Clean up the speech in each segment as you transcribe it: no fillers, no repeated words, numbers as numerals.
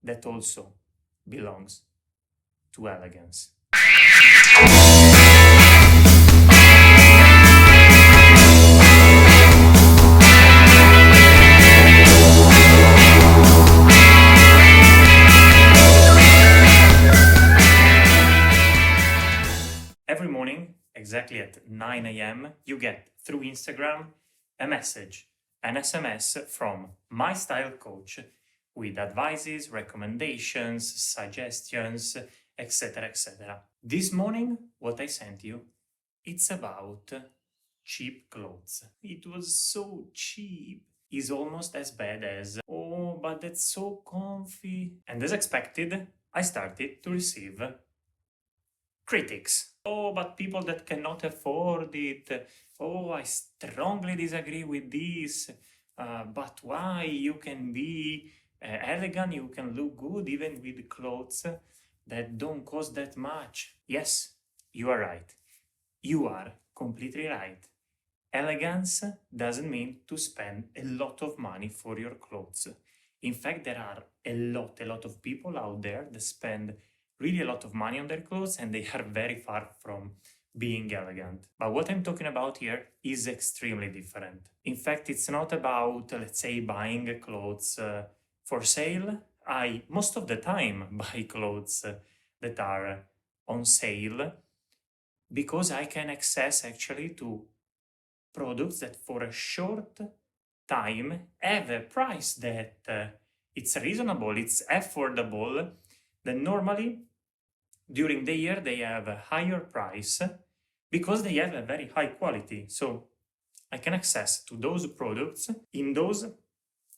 that also belongs to elegance. Every morning, exactly at 9 a.m., you get through Instagram a message, an SMS from my style coach with advices, recommendations, suggestions, etc. etc. This morning, what I sent you, it's about cheap clothes. It was so cheap. It's almost as bad as, oh, but that's so comfy. And as expected, I started to receive critics. Oh, but people that cannot afford it. Oh, I strongly disagree with this. But why? You can be elegant, you can look good even with clothes that don't cost that much. Yes, you are right. You are completely right. Elegance doesn't mean to spend a lot of money for your clothes. In fact, there are a lot of people out there that spend really a lot of money on their clothes and they are very far from being elegant. But what I'm talking about here is extremely different. In fact, it's not about, let's say, buying clothes for sale. I, most of the time, buy clothes that are on sale because I can access actually to products that for a short time have a price that it's reasonable, it's affordable, then normally during the year they have a higher price because they have a very high quality. So I can access to those products in those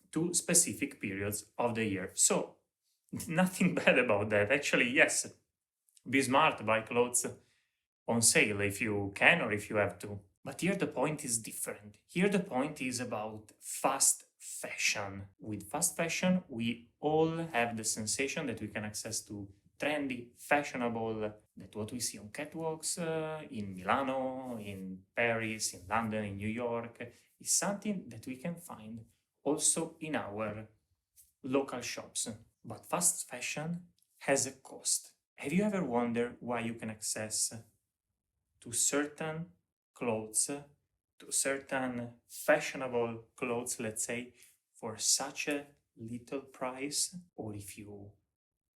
two specific periods of the year. So nothing bad about that. Actually, yes, be smart, buy clothes on sale if you can or if you have to. But here the point is different. Here the point is about fast fashion. With fast fashion, we all have the sensation that we can access to trendy, fashionable, that what we see on catwalks in Milano, in Paris, in London, in New York, is something that we can find also in our local shops. But fast fashion has a cost. Have you ever wondered why you can access to certain clothes, to certain fashionable clothes, let's say, for such a little price? Or if you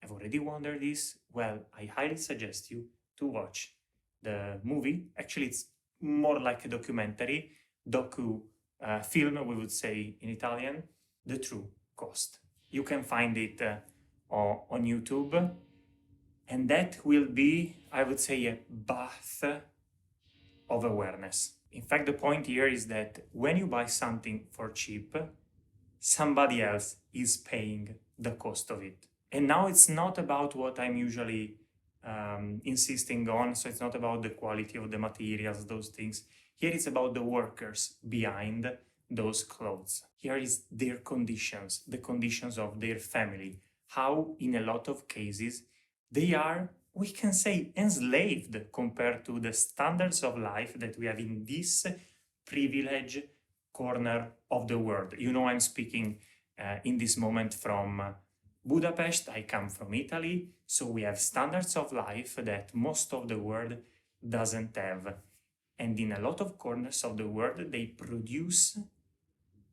have already wondered this, well, I highly suggest you to watch the movie. Actually, it's more like a documentary, film, we would say in Italian, The True Cost. You can find it on YouTube, and that will be, I would say, a bath of awareness. In fact, the point here is that when you buy something for cheap, somebody else is paying the cost of it. And now it's not about what I'm usually insisting on, so it's not about the quality of the materials, those things. Here it's about the workers behind those clothes. Here is their conditions, the conditions of their family, how in a lot of cases they are, we can say, enslaved compared to the standards of life that we have in this privileged corner of the world. You know, I'm speaking in this moment from Budapest. I come from Italy, so we have standards of life that most of the world doesn't have. And in a lot of corners of the world, they produce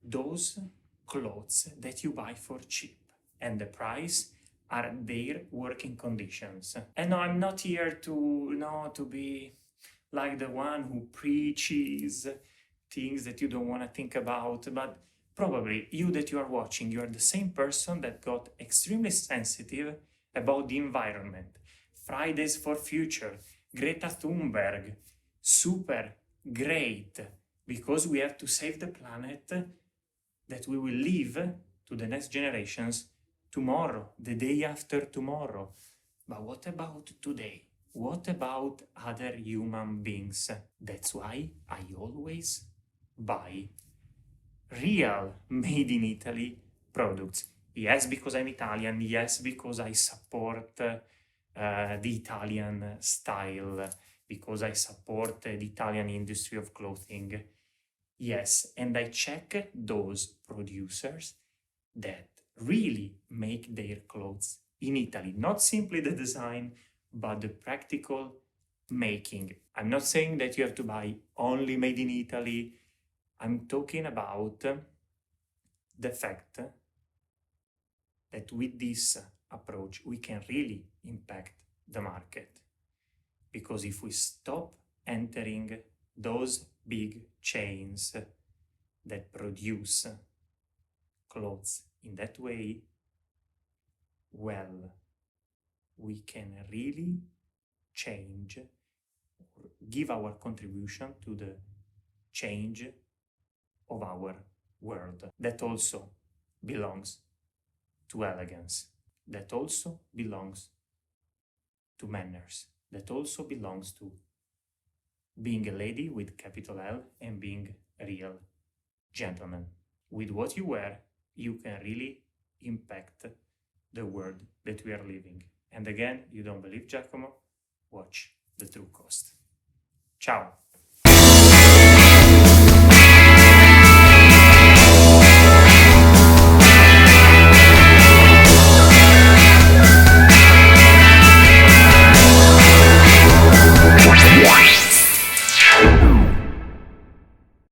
those clothes that you buy for cheap. And the price are their working conditions. And no, I'm not here to be like the one who preaches things that you don't want to think about, but probably you that you are watching, you are the same person that got extremely sensitive about the environment. Fridays for Future, Greta Thunberg, super great, because we have to save the planet that we will leave to the next generations tomorrow, the day after tomorrow. But what about today? What about other human beings? That's why I always buy real made in Italy products. Yes, because I'm Italian. Yes, because I support the Italian style, because I support the Italian industry of clothing. Yes, and I check those producers that really make their clothes in Italy. Not simply the design, but the practical making. I'm not saying that you have to buy only made in Italy. I'm talking about the fact that with this approach, we can really impact the market. Because if we stop entering those big chains that produce clothes in that way, well, we can really change or give our contribution to the change of our world. That also belongs to elegance, that also belongs to manners, that also belongs to being a lady with capital L and being a real gentleman. With what you wear, you can really impact the world that we are living. And again, you don't believe Giacomo? Watch The True Cost. Ciao!